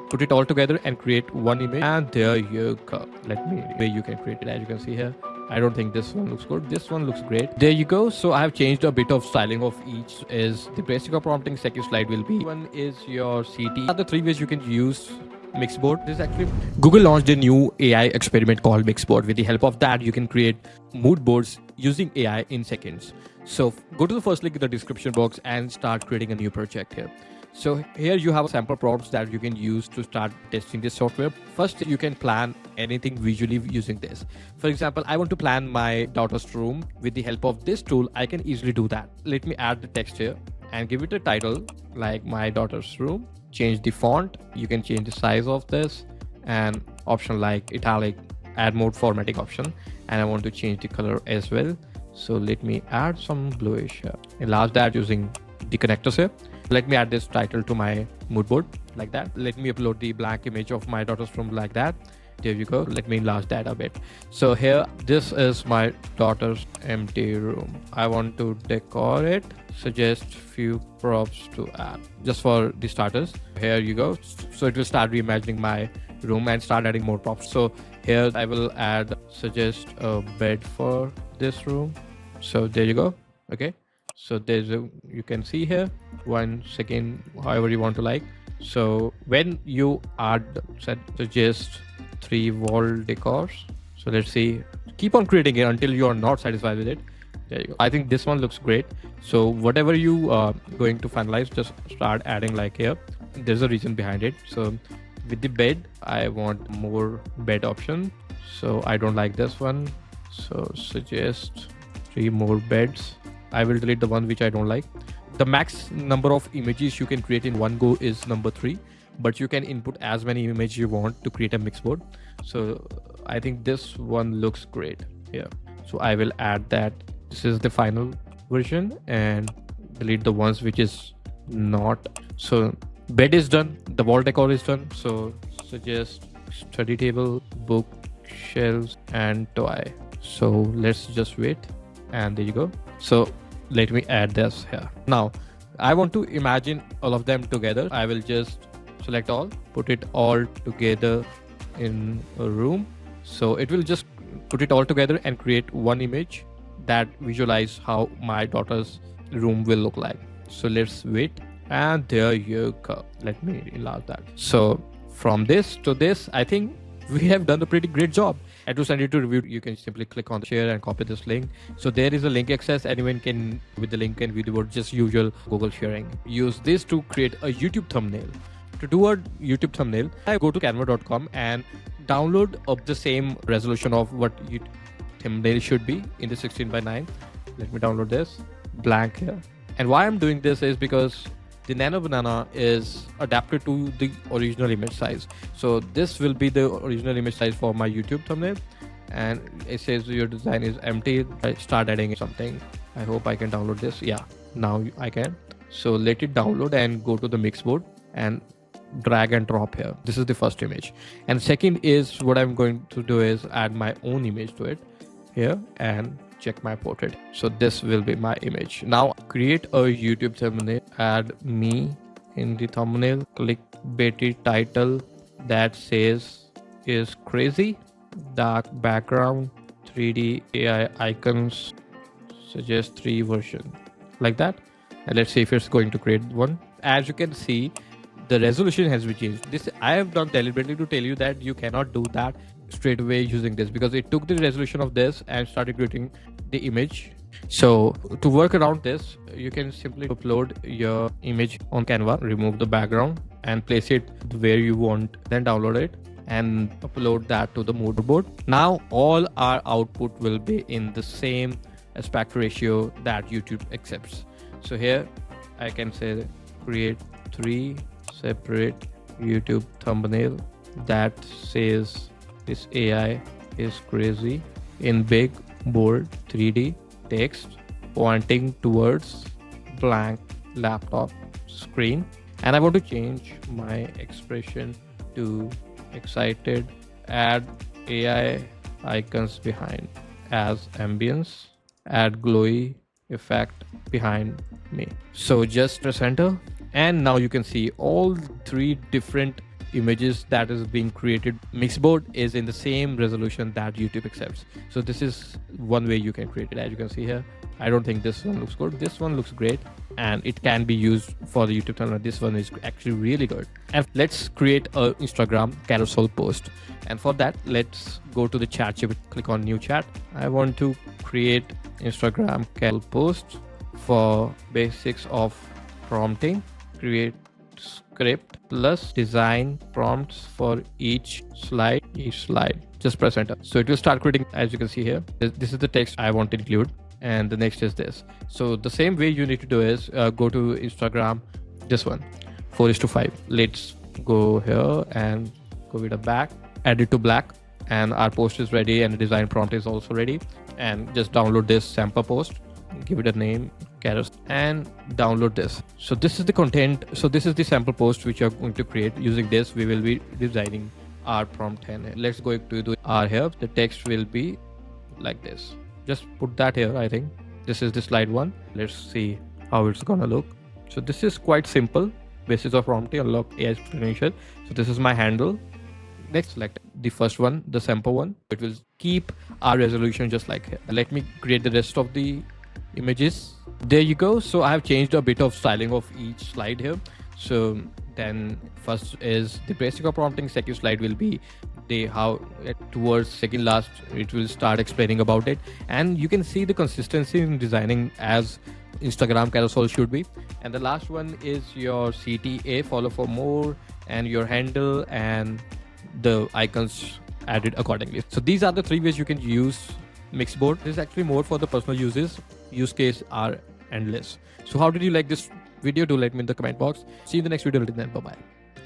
put it all together and create one image, and there you go. You can create it. As you can see here, I don't think this one looks good. This one looks great. There you go. So I have changed a bit of styling of each. Is the basic of prompting. Second slide will be one is your CT. The three ways you can use Mixboard. This actually Google launched a new AI experiment called Mixboard. With the help of that, you can create mood boards using AI in seconds. So go to the first link in the description box and start creating a new project here. So here you have sample prompts that you can use to start testing this software. First, you can plan anything visually using this. For example, I want to plan my daughter's room. With the help of this tool, I can easily do that. Let me add the text here and give it a title like my daughter's room. Change the font. You can change the size of this and option like italic, add more formatting option. And I want to change the color as well. So let me add some bluish here. Enlarge that using the connectors here. Let me add this title to my mood board like that. Let me upload the blank image of my daughter's room like that. There you go. Let me enlarge that a bit. So here, this is my daughter's empty room. I want to decor it. Suggest few props to add just for the starters. Here you go. So it will start reimagining my room and start adding more props. So here I will add suggest a bed for this room. So there you go. Okay. So there's a, you can see here 1 second, however you want to like. So when you add suggest 3 wall decors. So let's see, keep on creating it until you are not satisfied with it. There you go. I think this one looks great. So whatever you are going to finalize, just start adding like here. There's a reason behind it. So with the bed, I want more bed option. So I don't like this one. So suggest 3 more beds. I will delete the one which I don't like. The max number of images you can create in one go is number 3, but you can input as many images you want to create a Mixboard. So I think this one looks great here. So I will add that. This is the final version and delete the ones which is not. So bed is done. The wall decor is done. So suggest study table, book, shelves and toy. So let's just wait. And there you go. So let me add this here. Now I want to imagine all of them together. I will just select all, put it all together in a room. So it will just put it all together and create one image that visualize how my daughter's room will look like. So let's wait. And there you go. Let me enlarge that. So from this to this, I think we have done a pretty great job. And to send it to review, you can simply click on the share and copy this link. So there is a link access. Anyone can with the link and view the board, just usual Google sharing. Use this to create a YouTube thumbnail. To do a YouTube thumbnail, I go to canva.com and download up the same resolution of what thumbnail should be in the 16:9. Let me download this blank here. And why I'm doing this is because the Nano Banana is adapted to the original image size. So this will be the original image size for my YouTube thumbnail. And it says your design is empty. I start adding something. I hope I can download this. Yeah, now I can. So let it download and go to the Mixboard and drag and drop here. This is the first image. And second is what I'm going to do is add my own image to it here and check my portrait. So this will be my image. Now create a YouTube thumbnail, add me in the thumbnail, click Betty title that says is crazy, dark background, 3D AI icons, suggest 3 version like that. And let's see if it's going to create one. As you can see, the resolution has been changed. This I have done deliberately to tell you that you cannot do that straight away using this, because it took the resolution of this and started creating the image. So to work around this, you can simply upload your image on Canva, remove the background and place it where you want, then download it and upload that to the Moodboard. Now all our output will be in the same aspect ratio that YouTube accepts. So here I can say create 3 separate YouTube thumbnail that says this AI is crazy in big bold 3D text pointing towards blank laptop screen. And I want to change my expression to excited, add AI icons behind as ambience, add glowy effect behind me. So just press enter and now you can see all 3 different images that is being created, Mixboard is in the same resolution that YouTube accepts. So this is one way you can create it. As you can see here, I don't think this one looks good. This one looks great and it can be used for the YouTube channel. This one is actually really good. And let's create a Instagram carousel post. And for that, let's go to the chat chip, click on new chat. I want to create Instagram carousel post for basics of prompting, create script plus design prompts for each slide. Just press enter. So it will start creating. As you can see here, this is the text I want to include, and the next is this. So the same way you need to do is go to Instagram, this one, 4:5. Let's go here and go with a back, add it to black, and our post is ready and the design prompt is also ready. And just download this sample post, give it a name, Carousel, and download this. So this is the content. So this is the sample post which you're going to create. Using this, we will be designing our prompt. And let's go to do our here. The text will be like this. Just put that here. I think this is the slide one. Let's see how it's gonna look. So this is quite simple. Basis of prompting, unlock AI potential. So this is my handle. Next, select the first one, the sample one. It will keep our resolution just like here. Let me create the rest of the images. There you go. So I have changed a bit of styling of each slide here. So then first is the basic of prompting. Second slide will be the how towards second last it will start explaining about it, and you can see the consistency in designing as Instagram carousel should be. And the last one is your CTA, follow for more, and your handle and the icons added accordingly. So these are the three ways you can use Mixboard. This is actually more for the personal uses. Use case are endless. So how did you like this video? Do let me in the comment box. See you in the next video. Until then, bye bye.